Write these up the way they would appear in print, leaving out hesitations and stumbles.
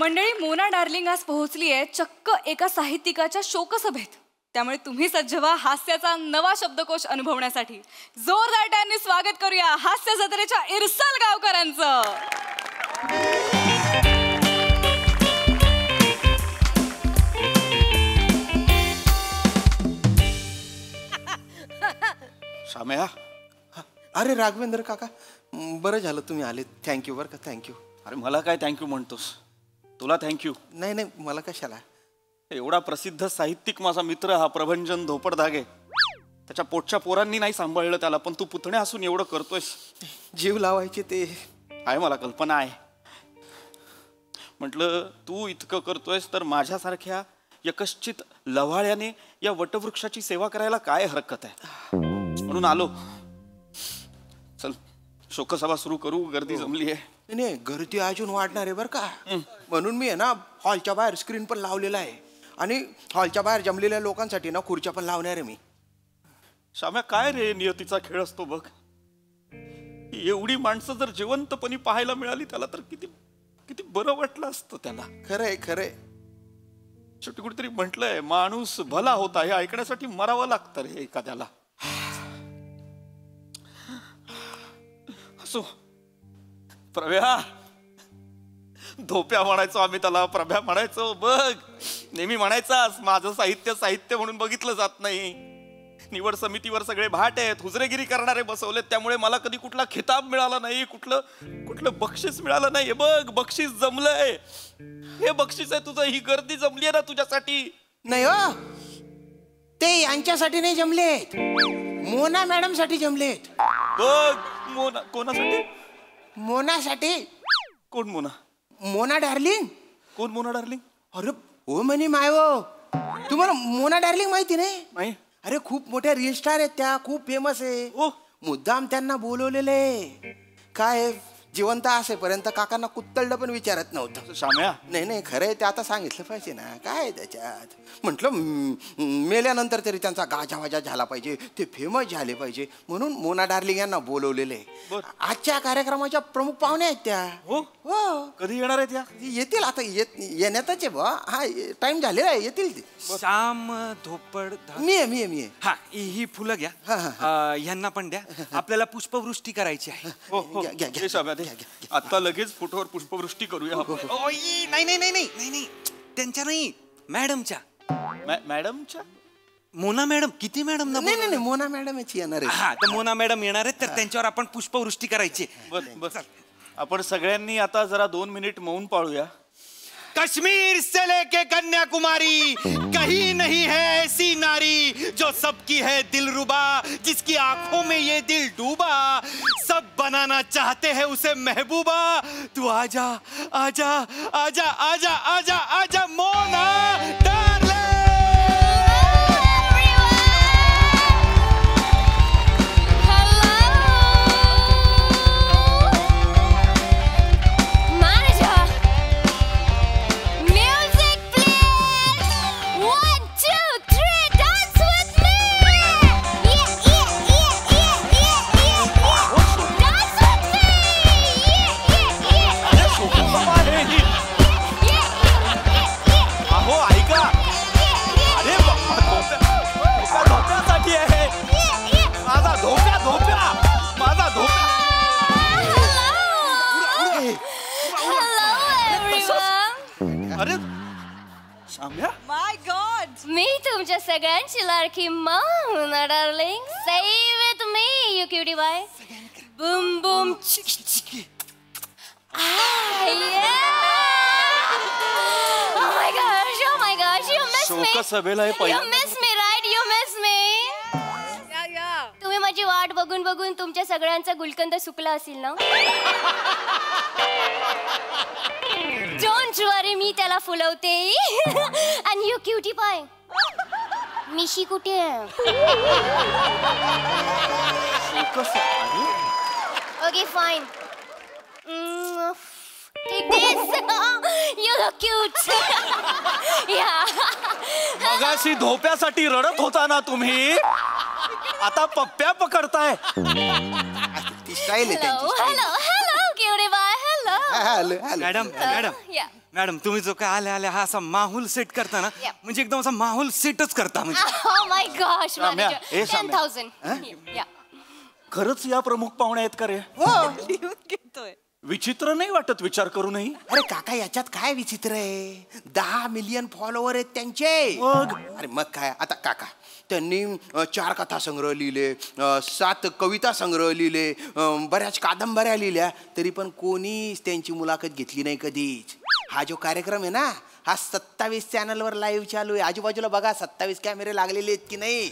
मंडळी, मोना डार्लिंग आज पोहोचली आहे चक्क एका साहित्यिकाच्या शोकसभेत. त्यामुळे तुम्ही सज्ज व्हा हास्याचा नवा शब्दकोश अनुभवण्यासाठी. जोरदार टाळ्यांनी स्वागत करूया हास्य जत्रेच्या इरसाल गावकरांचं. शाम्या. अरे राघवेंद्र काका, बरं झालं तुम्ही आले. थँक्यू बरं का, थँक्यू. अरे मला काय थँक्यू म्हणतोस, तुला थँक्यू. नाही नाही, मला कशाला. एवढा प्रसिद्ध साहित्यिक माझा मित्र हा प्रभंजन धोपडधागे, त्याच्या पोटच्या पोरांनी नाही सांभाळलं त्याला, पण तू पुतण्या असून एवढं करतोयस. जीव लावायचे ते आहे, मला कल्पना आहे. म्हटलं तू इतकं करतोयस तर माझ्यासारख्या यकश्चित लव्हाळ्याने या वटवृक्षाची सेवा करायला काय हरकत आहे, म्हणून आलो. चल शोकसभा सुरू करू, गर्दी जमली आहे. नाही, गर्दी अजून वाढणार आहे बरं का. म्हणून मी आहे ना हॉलच्या बाहेर स्क्रीन पण लावलेला आहे आणि हॉलच्या बाहेर जमलेल्या लोकांसाठी ना खुर्च्या पण लावणार आहे मी. शाम्या, काय रे नियतीचा खेळ असतो बघ. एवढी माणसं जर जिवंतपणी पाहायला मिळाली त्याला तर किती किती बरं वाटलं असतं त्याला. खरंय खरंय. शेवटी कुठेतरी म्हटलंय माणूस भला होता, हे ऐकण्यासाठी मरावं लागतं रे एखाद्याला. असो, प्रभ्या धोप्या म्हणायचो आम्ही त्याला, प्रभ्या म्हणायचो. बघ नेहमी म्हणायचास माझं साहित्य साहित्य म्हणून बघितलं जात नाही. निवड समितीवर सगळे भाट आहेत, हुजरेगिरी करणारे बसवलेत, त्यामुळे मला कधी कुठला खिताब मिळाला नाही, कुठलं बक्षीस मिळालं नाही. बघ बक्षीस जमलंय, हे बक्षीस आहे तुझं. ही गर्दी जमली आहे ना तुझ्यासाठी. नाही हो, ते यांच्यासाठी नाही जमलेत, मोना मॅडम साठी जमलेत. बघ मोना. कोणासाठी? मोनासाठी. कोण मोना? मोना डार्लिंग. कोण मोना डार्लिंग? अरे हो म्हणे माय हो, तुम्हाला मोना डार्लिंग माहिती नाही? अरे खूप मोठ्या रील स्टार आहेत त्या, खूप फेमस आहे. मुद्दाम त्यांना बोलवलेले. काय जिवंत असेपर्यंत काकांना कुत्तळलं पण विचारत नव्हतं. शाम्या, नाही नाही खरंय, ते आता सांगितलं पाहिजे ना. काय त्याच्यात म्हटलं, मेल्यानंतर तरी त्यांचा गाजावाजा झाला पाहिजे, ते फेमस झाले पाहिजे, म्हणून मोना डार्लिंग यांना बोलवलेले. आजच्या कार्यक्रमाच्या प्रमुख पाहुणे आहेत त्या. हो हो. कधी येणार आहेत त्या? येतील आता, येण्यातच आहे बा. हा टाइम झालेला आहे, येतील ते. श्याम धोपड. मी आहे. हा, ही फुलं घ्या, ह्यांना पण द्या. आपल्याला पुष्पवृष्टी करायची आहे. आता लगेच फोटोवर पुष्पवृष्टी करूया. नाही नाही नाही नाही नाही, त्यांच्या नाही, मॅडमच्या. मॅडमच्या? मोना मॅडम. किती मॅडम ना? नाही नाही, मोना मॅडम येणार आहे. हा, तर मोना मॅडम येणार आहेत, तर त्यांच्यावर आपण पुष्पवृष्टी करायची. बस आपण सगळ्यांनी आता जरा 2 मिनिट मौन पाळूया. कश्मीर से लेके कन्याकुमारी, कहीं नहीं है ऐसी नारी जो सबकी है दिलरुबा, जिसकी आंखों में ये दिल डूबा, सब बनाना चाहते हैं उसे महबूबा. तू आजा आजा आजा आजा आजा आजा मोना डार्लिंग. माय गॉड, मी तुमच्या सगळ्यांची लाडकी Mona darling. Stay with me, you cutie pie. Boom boom. Oh my gosh, you miss me. शोकसभेला You miss me, right? You miss me. तुम्ही माझी वाट बघून बघून तुमच्या सगळ्यांचा गुलकंद सुकला असेल ना? Don't worry, मी त्याला फुलवते. And you cutie pie, मिशी कुठे आहे? Okay, fine. Take this. You look cute. Yeah. मगाशी धोप्यासाठी रडत होता ना तुम्ही, आता पप्प्या पकडताय. ती स्टाईल आहे त्यांची. Hello, cutie pie. Hello. Hello hello. Madam madam तुम्ही जो काय आल्या आल्या हा असा माहोल सेट करता ना Yeah. म्हणजे एकदम असा माहोल सेटच करता म्हणजे Oh my gosh, Ramya, manager. Ramya. 10,000. Yeah. खरंच या प्रमुख पाहुणे आहेत का रे हो लिहून घेतोय. विचित्र नाही वाटत विचार करूनही. अरे काका याच्यात काय विचित्र आहे 10 मिलियन फॉलोवर आहेत त्यांचे. मग? अरे मग काय आता काका त्यांनी 4 कथा संग्रह लिहिले 7 कविता संग्रह लिहिले बऱ्याच कादंबऱ्या लिहिल्या तरी पण कोणीच त्यांची मुलाखत घेतली नाही कधीच. हा जो कार्यक्रम आहे ना हा 27 चॅनलवर लाईव्ह चालू आहे. आजूबाजूला बघा 27 कॅमेरे लागलेले आहेत की नाही.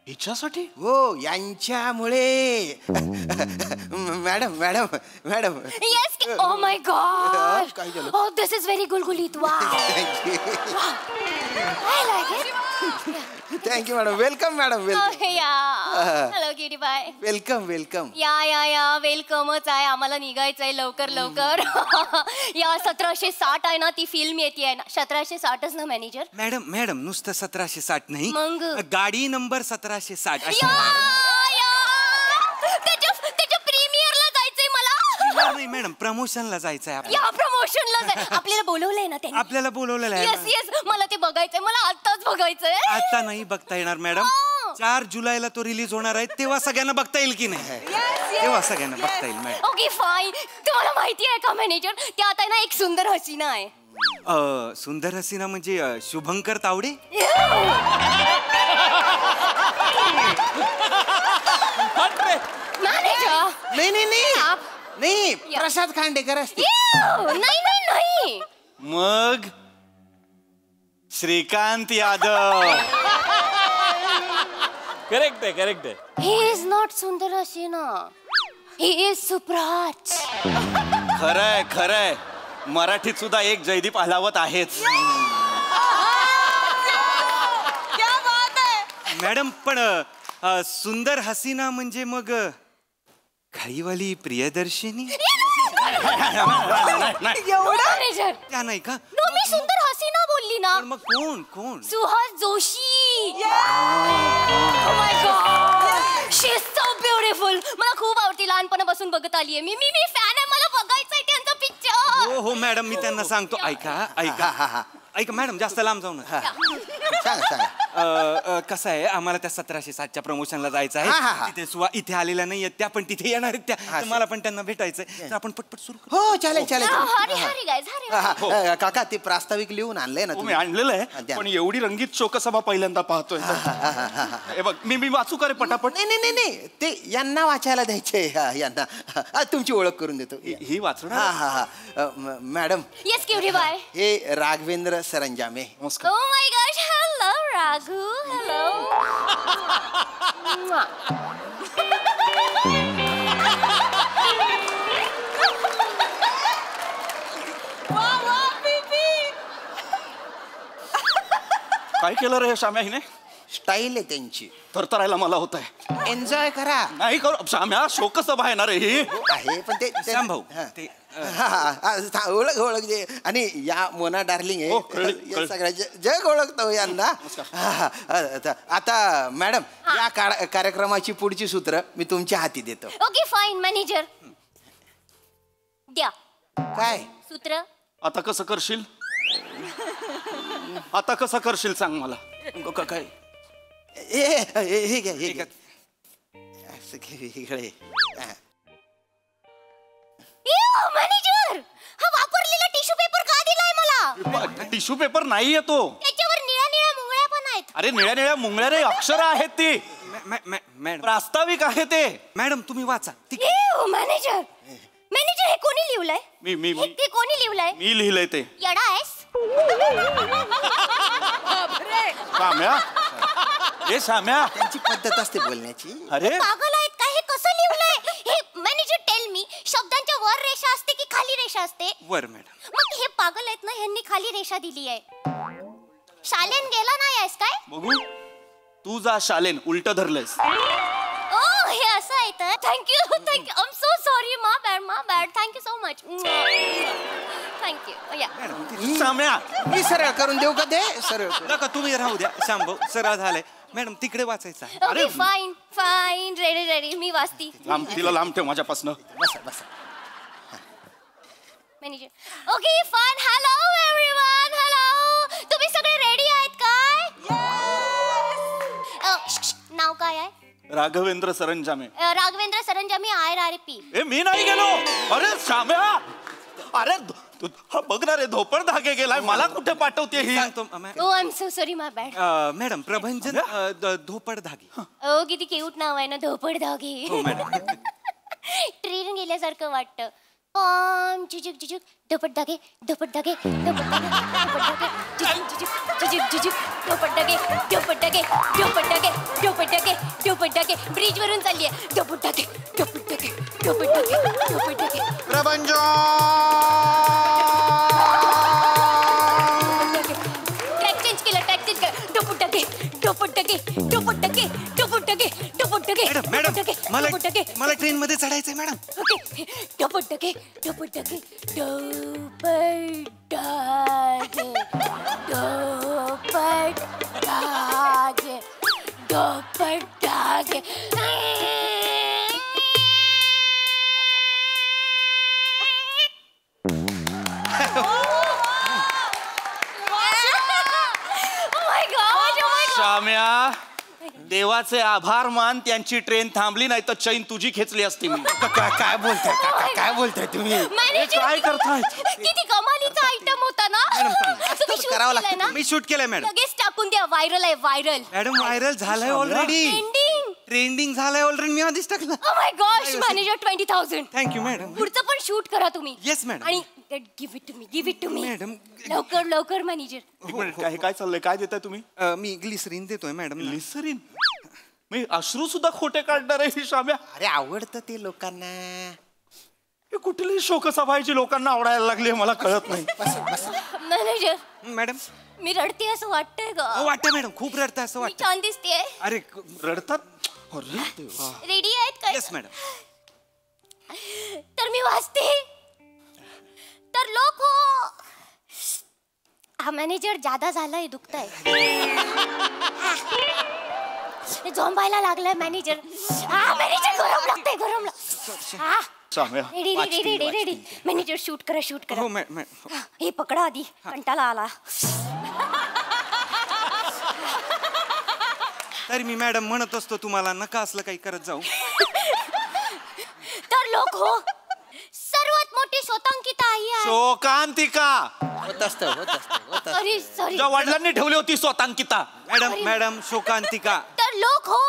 हिच्यासाठी हो यांच्यामुळे. Madam madam madam Yes. Oh my god. काय झालं? Oh, this is very gulgulit. Wow. I like it. Thank you madam. Welcome madam. Oh, welcome yeah. Hello, cutie pie. Welcome welcome. या वेलकमच आहे. आम्हाला निघायचंय लवकर लवकर. या 1760 आहे ना ती फिल्म येते ना 1760च ना मॅनेजर. मॅडम मॅडम नुसतं 1760 नाही मग? गाडी नंबर 1760 अशी. त्याच्या प्रीमियरला जायचंय मला. नाही मॅडम प्रमोशनला जायचंय या प्रमोशनला आपल्याला बोलवलंय ना त्यांनी. आपल्याला बोलवलेलं आहे येस येस मला ते बघायचंय. मला आत्ताच बघायचंय. आता नाही बघता येणार मॅडम. 4 जुलैला तो रिलीज होणार आहे तेव्हा सगळ्यांना बघता येईल की नाही तेव्हा सगळ्यांना बघता येईल मॅडम. Okay fine. तुम्हाला माहिती आहे का मॅनेजर त्यात आहे ना एक सुंदर हसीना आहे. सुंदर हसीना म्हणजे शुभंकर तावडे. मॅनेजर नाही नाही नाही नाही प्रसाद खांडेकर असते. नाही नाही नाही. मग श्रीकांत यादव. करेक्ट आहे ही इज नॉट सुंदर हसीना. He is सुप्राज. खरंय खरंय मराठीत सुद्धा एक जयदीप अहलावत आहेच. क्या बात आहे. मॅडम पण सुंदर हसीना म्हणजे मग खाईवाली प्रियदर्शिनी मॅनेजर त्या नाही का. नो मी सुंदर हसीना बोलली ना. पण मग कोण कोण. Suhas Joshi. Oh my God. She is so beautiful. मला खूप आवडते. लहानपणापासून बघत आलीये मी मी फॅन आहे. मला बघायचंय त्यांचा पिक्चर. हो हो मॅडम मी त्यांना सांगतो. ऐका ऐका ऐका मॅडम जास्त लांब जाऊ नका. सांगा सांगा. कसं आहे आम्हाला त्या 1760च्या प्रमोशनला जायचं हा, हा, आहे. हा. तिथे सुवा इथे आलेल्या नाहीयेत त्या पण तिथे येणार आहेत त्या. तर मला पण त्यांना भेटायचंय तर आपण पटपट सुरू करू. हो चालेल चालेल. हरी हरी गाईज हरी. काका ते प्रास्ताविक लिहून आणलंय ना हो मी तुम्ही? आणलेलं हा, आहे द्या. पण एवढी रंगीत शोकसभा पहिल्यांदा पाहतोय. हे बघ मी वाचू का रे पटापट. नाही नाही नाही नाही ते यांना वाचायला द्यायचे. यांना तुमची ओळख करून देतो. ही हा वाचणार. हा हा मॅडम येस क्युटी बाय. हे राघवेंद्र सरंजामे. नमस्कार. Oh my gosh, hello Raghu. Hello. काय केलं रे शाम्या हिने. स्टाईल आहे त्यांची. थरथरायला मला होत आहे. एन्जॉय करा. नाही करू शाम्या शोकसभा आहे ना रे ही. आहे पण ते श्याम भाऊ हा. ते ओळख ओळख जे आणि या मोना डार्लिंग हो, आहे कळली, या कळली. सगळ्या जग ओळखतो यांना. आता मॅडम या कार्यक्रमाची पुढची सूत्र मी तुमच्या हाती देतो. Okay fine manager. द्या काय सूत्र. आता कसं करशील. आता कसं करशील सांग मला. काय हे घ्या हे घ्या. असं घे, इकडे. हा. मॅनेजर हा वापरलेला टिश्यू पेपर का दिलाय मला. टिश्यू पेपर नाही येतो. त्याच्यावर निळ्या निळ्या मुंगळ्या पण आहेत. अरे निळ्या निळ्या मुंगळ्या रे अक्षर आहेत ती. मॅडम प्रास्ताविक आहे ते. मॅडम तुम्ही वाचा. मॅनेजर मॅनेजर हे कोणी लिहिलंय. मी ते कोणी लिहिलंय. मी लिहिलंय ते. येडा आहेस. शाम्या ए शाम्या त्यांची पद्धत असते बोलण्याची. अरे पागल आहेत का. हे कसं लिहिलंय. हे मॅनेजर टेल मी शब्दांच्या वर रेषा असते की खाली रेषा असते. वर मॅडम. मग हे पागल आहेत ना ह्यांनी खाली रेषा दिली आहे. शालेन गेला नाही आहेस काय. बघू तू जा शालेन उलट धरलंयस. ओ हे असं आहे तर thank you thank you. I am so sorry. My bad thank you so much. Thank you. या शाम्या मी सरळ करून देऊ का ते सरळ. नका तुम्ही राहू द्या श्याम भाऊ सरळ झालंय. मॅडम तिकडे वाचायचं आहे. Okay fine fine ready ready मी वाचती. लांब तिला लांब ठेव माझ्यापासनं. बसा बसा. Manager okay fun. Hello everyone. Hello. तुम्ही सगळे रेडी आहेत काय? नाव काय आहे? राघवेंद्र सरंजामे. राघवेंद्र सरंजामी IRRP. ए मी नाही गेलो. अरे श्याम्या, अरे हा बघ ना रे, धोपड धागे गेलाय. मला कुठे पाठवते ही? Oh I am so sorry, my bad. Madam प्रभंजन धोपड धागे. ओ किती क्यूट नाव आहे ना, धोपड धागे. हो मॅडम. ट्रेन गेल्यासारखं वाटतं. पॉम झुजुक झुजुक धोपट धागे, धोपट धागे, धोपट धागे, धोपट धागे, झुजुक झुजुक झुजुक धोपट धागे, धोपट धागे, धोपट धागे, धोपट धागे, धोपट धागे. ब्रिज वरून चालली आहे. धोपट धागे, धोपट धागे, धोपट धागे, धोपट धागे. प्रभंजन ट्रॅक चेंज केलं, ट्रॅक चेंज केलं. धोपट धागे, धोपट धागे, धोपट धागे, धोपट धागे, धोपट धागे. मॅडम मला ट्रेन मध्ये चढायचंय मॅडम. ओके. धोपट धागे, धोपट धागे, धोपट धागे, धोपट धागे, धोपट धागे. श्याम्या, देवाचे आभार मान, त्यांची ट्रेन थांबली, नाही तर चैन तुझी खेचली असती मी. काय बोलताय काका, काय बोलताय तुम्ही? काय करताय? किती कमालीचा आयटम होता ना. तुम्ही shoot करावं केलंय ना? मी शूट केलंय मॅडम. लगेच टाकून द्या. व्हायरल आहे, व्हायरल. मॅडम व्हायरल झालाय ऑलरेडी. ट्रेंडिंग. ट्रेंडिंग झालाय ऑलरेडी. मी आधीच टाकलं. Oh my gosh. Manager 20,000. Thank you madam. पुढचं पण शूट करा तुम्ही. Yes, madam. आणि give it to me, give it to me. Madam. लवकर लवकर मॅनेजर. एक मिनिट, काय चाललंय? काय देताय तुम्ही? मी ग्लिसरीन देतोय मॅडम. ग्लिसरीन? मी अश्रू सुद्धा खोटे काढणार आहे ही श्याम्या. अरे आवडतं ते लोकांना. हे कुठलीही शोकसभाची लोकांना आवडायला लागली मला कळत नाही. मॅनेजर मॅडम मी रडते असं वाटतंय का? वाटतं मॅडम, खूप रडतं असं मी वाटतं. छान दिसतेय. अरे रडतात? अरे देवा. रेडी आहेत का? Yes madam. तर मी वाचते. तर लोक हो. हा मॅनेजर जादा झालाय, दुखतंय. झोंबायला लागलाय मॅनेजर. हा मॅनेजर गरम लागतंय, गरम लागतंय. श्याम्या, ready ready ready ready. Manager shoot करा, शूट करा. हो मॅडम. हे पकडा आधी, कंटाळा आला. तरी मी मॅडम म्हणत असतो तुम्हाला, नका असलं काही करत जाऊ. तर लोक हो, सर्वात मोठी स्वतंकिता आई आहे. शोकांतिका. होत असतं. Sorry sorry. तुझ्या वडिलांनी ठेवली होती स्वतांकिता. मॅडम शोकांतिका. तर लोक हो,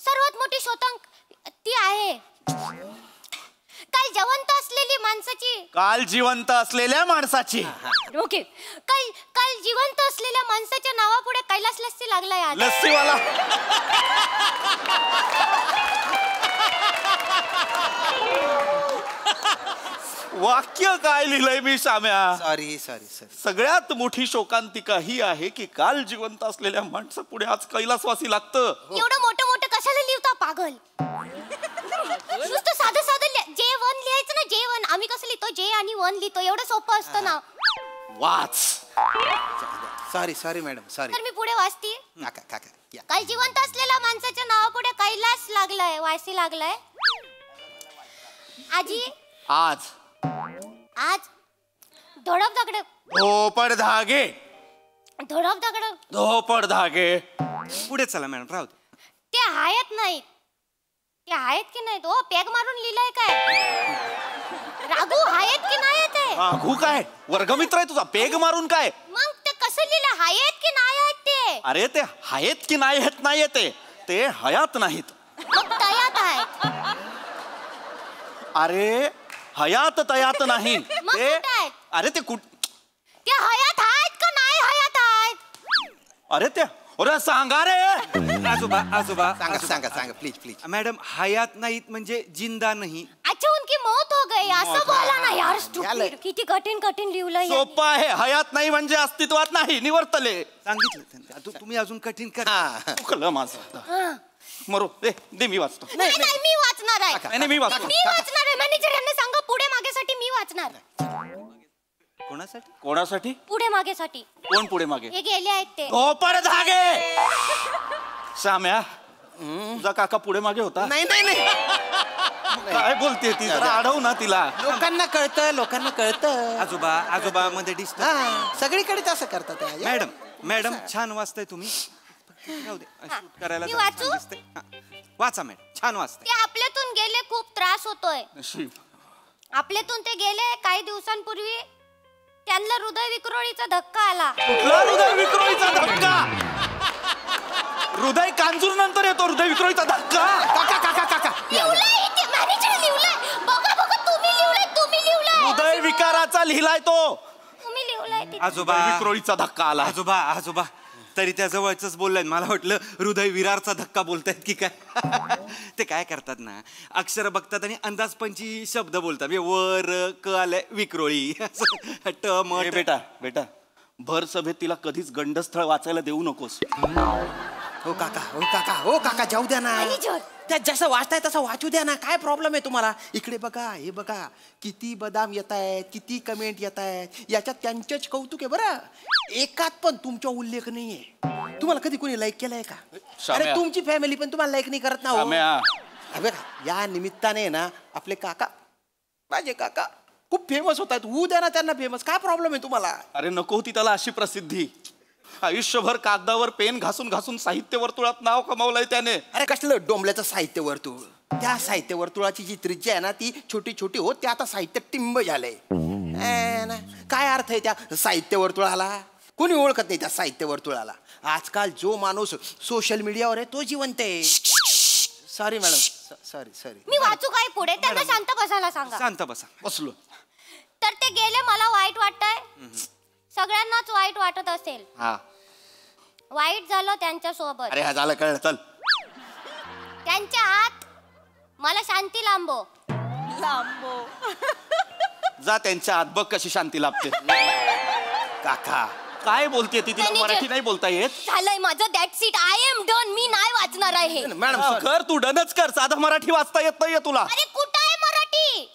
सर्वात मोठी स्वतंक ती आहे. काल जिवंत असलेली माणसाची. काल जिवंत असलेल्या माणसाची. ओके. काल जिवंत असलेल्या माणसाच्या नावापुढे कैलास लस्सी लागलाय आज. लस्सीवाला. वाक्य काय लिहिलंय मी श्याम्या? सॉरी. सगळ्यात मोठी शोकांतिका ही आहे की काल जिवंत असलेल्या माणसा पुढे आज कैलासवासी लागतं. एवढं मोठं मोठं कशाला लिहिता पागल? नुसतं साधं J1 लिहायचं ना, J1. आम्ही कसं लिहितो, J आणि 1 लिहितो, एवढं सोपं असतं ना. वाच. Sorry madam, sorry. तर मी पुढे वाचते. काका या. काल जिवंत असलेल्या माणसाच्या नावापुढे कैलास लागलाय, वासी लागलाय. आजी आज धोडप दगड, धोपड धागे, धोडप दगड. धोपड धागे. पुढे चला मॅडम, राहू दे. ते आहेत नाहीत. ते आहेत की नाहीत? ओ पॅग मारून लिहिलंय काय? राघू आहेत की नाही ते? राघू काय वर्गमित्र आहे तुझा? पेग मारून काय? मग ते कसं लिहिलं? आहेत की नाही आहेत ते? अरे ते आहेत की नाही आहेत नाहीये ते हयात नाहीत. मग तयात आहेत. अरे हयात तयात नाही मग ते. कुठं आहेत? अरे ते ते हयात आहेत का नाही हयात आहेत? अरे ते अरे सांगा रे. आजोबा सांगा प्लीज. मॅडम हयात नाहीत म्हणजे जिंदा नाही. अच्छा उनकी मौत हो गई असं बोला ना यार. स्टुपिड. किती कठीण लिहिलंय. सोपं आहे. हयात नाही म्हणजे अस्तित्वात नाही, निवर्तले. सांगितलं त्यांनी. तुम्ही अजून कठीण करा. चुकलं माझं. मरो दे मी वाचतो. नाही मी वाचणार आहे. नाही मी वाचतो. मी वाचणार आहे. मॅनेजर यांना सांगा पुढे मागेसाठी मी वाचणार. कोणासाठी? पुढे मागेसाठी. कोण पुढे मागे? हे गेले आहेत ते. धोपड धागे. श्याम्या तुझा काका पुढे मागे होता? नाही काय बोलते ती? जरा अडव ना तिला. लोकांना कळतं. आजोबा मध्ये डिस्टर्ब. हा, सगळीकडे असं करतात. मॅडम छान वाचताय तुम्ही. राहू दे, शूट करायला मी जरा वाचू? छान दिसतंय. हा, वाचा मॅडम, छान वाचताय. ते आपल्यातून गेले, खूप त्रास होतोय. नशीब. आपल्यातून ते गेले काही दिवसांपूर्वी. त्यांना हृदय विक्रोळीचा धक्का आला. कुठला हृदय विक्रोळीचा धक्का? हृदय कांजूर नंतर येतो हृदय विक्रोळीचा धक्का. काका लिवलंय ते, मॅनेजर लिवलंय. बघा तुम्ही लिवलंय. हृदय विकाराचा लिहिलाय तो. तुम्ही लिवलंय ते. आजोबा हृदय विक्रोळीचा धक्का आला. आजोबा तरी त्या जवळच बोललाय. मला वाटलं हृदय विरारचा धक्का बोलतायत की काय. ते काय करतात ना, अक्षर बघतात आणि अंदाजपंची शब्द बोलतात. वर क आलंय विक्रोळी. ट म ट. बेटा भर सभेत तिला कधीच गंडस्थळ वाचायला देऊ नकोस. हो काका जाऊ द्या ना. मॅनेजर. त्यात जसं वाचताय तसं वाचू द्या ना. काय प्रॉब्लेम आहे तुम्हाला? इकडे बघा, हे बघा, किती बदाम येत आहेत, किती कमेंट येत आहेत. याच्यात त्यांचंच कौतुक आहे बरं. एकात पण तुमचा उल्लेख नाहीये. तुम्हाला कधी कोणी लाईक केलंय का? अरे तुमची फॅमिली पण तुम्हाला लाईक नाही करत ना हो. या निमित्ताने ना आपले काका, माझे काका खूप फेमस होत आहेत. होऊ द्या ना त्यांना फेमस. काय प्रॉब्लेम आहे तुम्हाला? अरे नको होती त्याला अशी प्रसिद्धी. आयुष्यभर कागदावर पेन घासून साहित्य वर्तुळात नाव कमावलंय त्याने. अरे कसलं डोंबल्याचं साहित्य वर्तुळ. त्या साहित्य वर्तुळाची जी त्रिज्या आहे ना ती छोटी होत, ते आता साहित्य टिंब झालंय. काय अर्थ आहे त्या साहित्य वर्तुळाला? कोणी ओळखत नाही त्या साहित्य वर्तुळाला. आजकाल जो माणूस सोशल मीडियावर आहे तो जिवंत आहे. Sorry madam, sorry. मी वाचू काय पुढे? त्यांना शांत बसायला सांगा. शांत बसा. बसलो. तर ते गेले, मला वाईट वाटतंय. सगळ्यांनाच वाईट वाटत असेल. हा, वाईट झालं त्यांच्या सोबत. अरे हा झालं, कळलं, चल. त्यांच्या आत मला शांती लांबो. जा त्यांच्या आत, बघ कशी शांती लाभते. काका काय बोलते ती? तिला मॅनेजर. मराठी नाही बोलता येत. झालंय माझं. That's it. I am done. मी नाही वाचणार आहे. मॅडम कर, तू डनच कर. साधं मराठी वाचता येत नाहीये तुला. अरे कुठं आहे मराठी?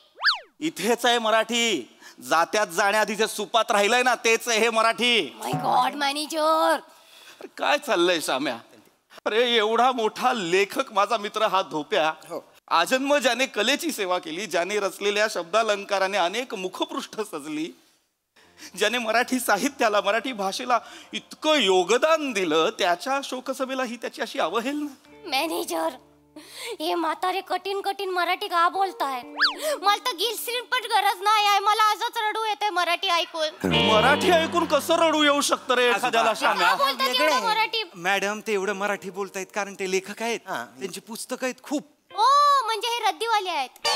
इथेच आहे मराठी. जात्यात जाण्याआधी जे सुपात राहिलंय ना तेच आहे हे मराठी. माय गॉड मॅनेजर. काय चाललंय शाम्या? अरे एवढा मोठा लेखक माझा मित्र हा धोप्या. आजन्म ज्याने कलेची सेवा केली, ज्याने रचलेल्या शब्दालंकाराने अनेक मुखपृष्ठ सजली, ज्याने मराठी साहित्याला, मराठी भाषेला इतकं योगदान दिलं, त्याच्या शोकसभेला ही त्याची अशी अवहेलना. मॅनेजर, हे म्हातारे कठीण मराठी का बोलताय? मला तर गिल्सिन पण गरज नाही आहे. मला आजच रडू येते मराठी ऐकून. मराठी ऐकून कसं रडू येऊ शकतं रे एखाद्याला शाम्या? का बोलतात एवढं मराठी? मॅडम ते एवढं मराठी बोलतायत कारण ते लेखक आहेत. त्यांची पुस्तकं आहेत खूप. ओ म्हणजे हे रद्दीवाले आहेत.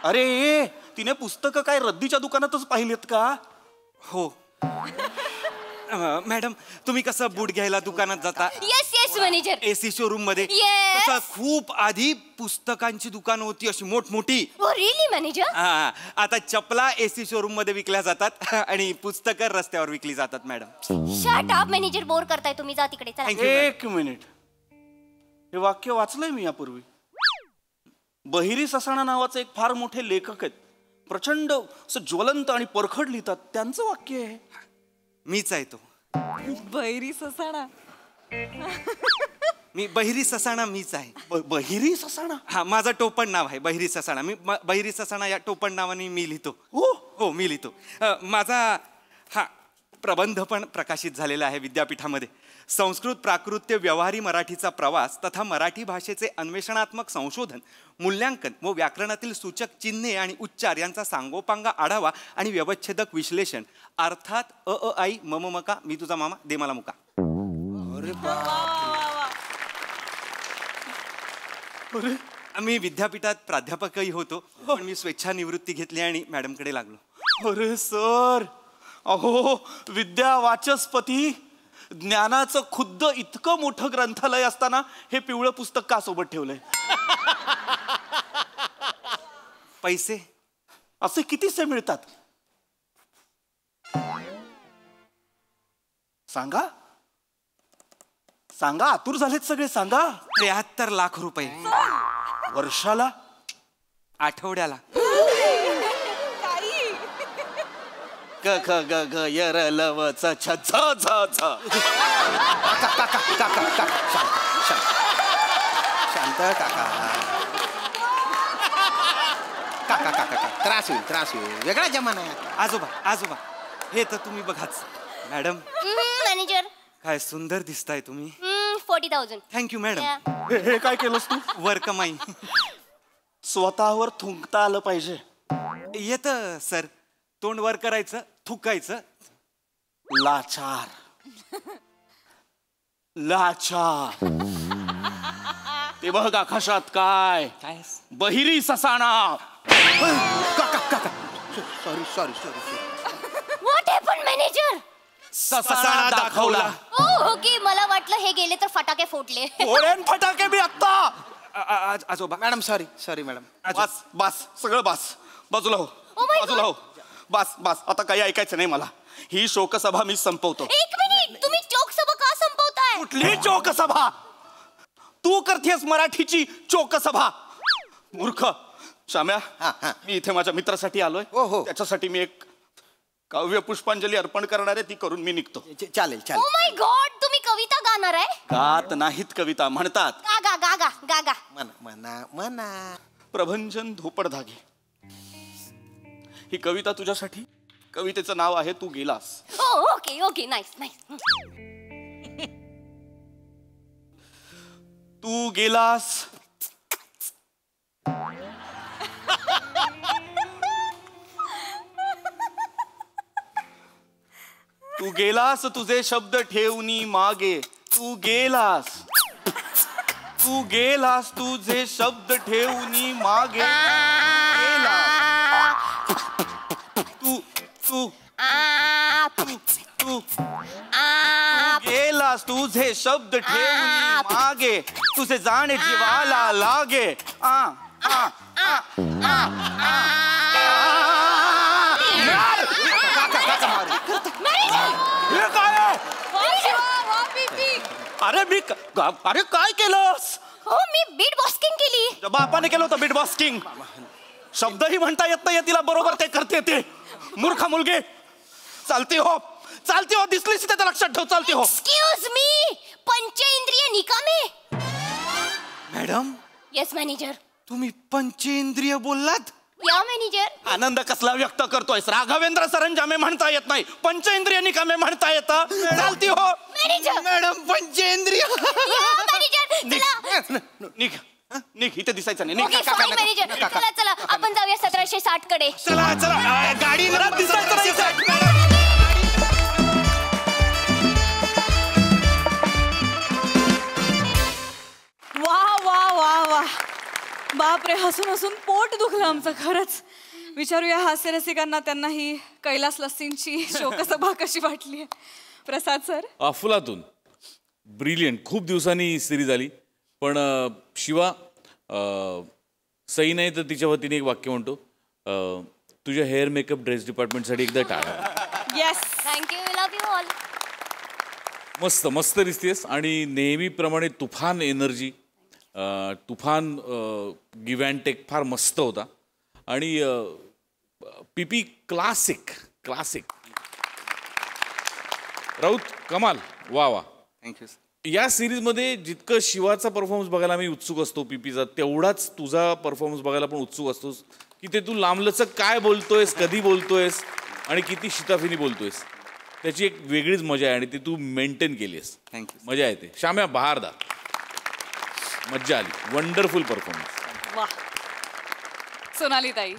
अरे तिने पुस्तकं काय रद्दीच्या दुकानातच पाहिलेत का? हो. मॅडम तुम्ही कसं बूट घ्यायला दुकानात जाता? Yes manager. एसी शोरूम मध्ये Yes. तसं खूप आधी पुस्तकांची दुकानं होती अशी मोठमोठी. Oh really manager? आता चपला एसी शोरूम मध्ये विकल्या जातात आणि पुस्तकं रस्त्यावर विकली जातात. Madam shut up manager. Bore करताय तुम्ही. जा तिकडे. चला. Thank you. एक मिनिट, हे वाक्य वाचलंय मी यापूर्वी. बहिरी ससाणा नावाचे एक फार मोठे लेखक आहेत. प्रचंड असं ज्वलंत आणि परखड लिहितात. त्यांचं वाक्य आहे. मीच आहे तो. बैरी ससाणा. मी बहिरी ससाणा मीच आहे. बहिरी ससाणा? हा माझं टोपण नाव आहे बहिरी ससाणा. मी बहिरी ससाणा या टोपण नावाने मी लिहितो. हो मी लिहितो. माझा हा प्रबंध पण प्रकाशित झालेला आहे विद्यापीठामध्ये. संस्कृत प्राकृत्य व्यवहारी मराठीचा प्रवास तथा मराठी भाषेचे अन्वेषणात्मक संशोधन, मूल्यांकन व व्याकरणातील सूचक चिन्हे आणि उच्चार यांचा सांगोपांग आढावा आणि व्यवच्छेदक विश्लेषण. अर्थात अ आई मम मका मी तुझा मामा दे मला मुका. मी विद्यापीठात प्राध्यापकही होतो पण मी स्वेच्छानिवृत्ती घेतली आणि मॅडमकडे लागलो. अरे सर, अहो विद्या वाचस्पती, ज्ञानाचं खुद्द इतकं मोठं ग्रंथालय असताना हे पिवळं पुस्तक का सोबत ठेवलंय? पैसे असे कितीसे मिळतात सांगा? सांगा, आतुर झालेत सगळे, सांगा. 73 लाख रुपये. वर्षाला? आठवड्याला. क ख ग घ य र ल व च छ झ झ झ. शांत काका. काका काका काका त्रास होईल वेगळा जमाना आहे आता. आजोबा हे तर तुम्ही बघाच. मॅडम मॅनेजर काय सुंदर दिसताय तुम्ही. 40,000. Thank you madam. हे काय केलंस तू? वर कमाई. स्वतःवर थुंकता आलं पाहिजे. येत सर. तोंड वर करायचं, थुकायचं. लाचार ते बघ आकाशात काय काय बहिरी ससाणा. काका काका सॉरी व्हॉट हॅपन मॅनेजर? ससाणा दाखवला. ओके मला वाटलं हे गेले तर फटाके फुटले. ओळेन फटाके बी आत्ता. आजोबा मॅडम सॉरी मॅडम. बस सगळं बस. बाजूला हो Oh my बाजूला हो. बस आता काही ऐकायचं नाही मला. ही शोकसभा मी संपवतो. एक मिनिट, तुम्ही चोकसभा का संपवताय? कुठली चोकसभा? तू करतेस मराठीची चोकसभा मूर्ख. श्याम्या हा. मी इथे माझ्या मित्रासाठी आलोय. हो. त्याच्यासाठी मी एक काव्य पुष्पांजली अर्पण करणार आहे. ती करून मी निघतो. चालेल ओ माय गॉड, तुम्ही कविता गाणार आहे? गात नाहीत कविता म्हणतात. गागा. म्हणा प्रभंजन धोपडधागे ही कविता तुझ्यासाठी. कवितेचं नाव आहे तू गेलास. Okay nice. तू गेलास तू गेलास तुझे शब्द ठेवनी मागे. तू गेलास तुझे शब्द ठेवनी मागे. तू गेलास तुझे शब्द ठेवनी मागे. तुझे जाणे जीवाला लागे. हे काय आहे? अरे काय केलंस? हो मी बीट बॉस्किंग केली. बापाने केलं होतं बीट बॉस्किंग. शब्दही म्हणता येत नाही तिला बरोबर. ते करते ते मूर्ख मुलगी. चालती हो दिसलीस तिथे लक्षात ठेव. चालती हो. एक्सक्यूज मी, पंचेंद्रिय निकामे. Madam yes manager. तुम्ही पंचेंद्रिय बोललात. या मॅनेजर. आनंद कसला व्यक्त करतोयस? राघवेंद्र सरंजामे म्हणता येत नाही, पंचेंद्रिय निकामे म्हणता येतं. चालती हो मॅनेजर. मॅडम पंचेंद्रिय. या मॅनेजर. चला निघ इथे दिसायचं नाही. Okay fine manager. चला आपण जाऊया 1760 कडे. चला गाडी दिसायचं नाही. वा बापरे, हसून पोट दुखलं आमचं खरंच. विचारूया हास्य रसिकांना त्यांना ही कैलास लस्सींची शोकसभा कशी वाटली. प्रसाद सर. अफलातून ब्रिलियंट. खूप दिवसांनी सिरीज आली. पण शिवा सई नाही तर तिच्या वतीने एक वाक्य म्हणतो. तुझ्या हेअर मेकअप ड्रेस डिपार्टमेंटसाठी एकदा टाळा. Yes thank you. Love you all. मस्त दिसतेस आणि नेहमीप्रमाणे तुफान एनर्जी, तुफान गिव्ह अँड टेक फार मस्त होता. आणि पीपी क्लासिक. राऊत कमाल. वा थँक्यू. या सिरीजमध्ये जितकं शिवाचा परफॉर्मन्स बघायला मी उत्सुक असतो पीपीचा, तेवढाच तुझा परफॉर्मन्स बघायला पण उत्सुक असतोस की ते तू लांबलचक काय बोलतोयस, कधी बोलतोयस आणि किती शिताफीनी बोलतोयस. त्याची एक वेगळीच मजा आहे आणि ती तू मेंटेन केली आहेस. थँक्यू. मजा येते. श्याम्या बहारदार. मज्जा आली. Wonderful performance. वा. सोनाली ताई.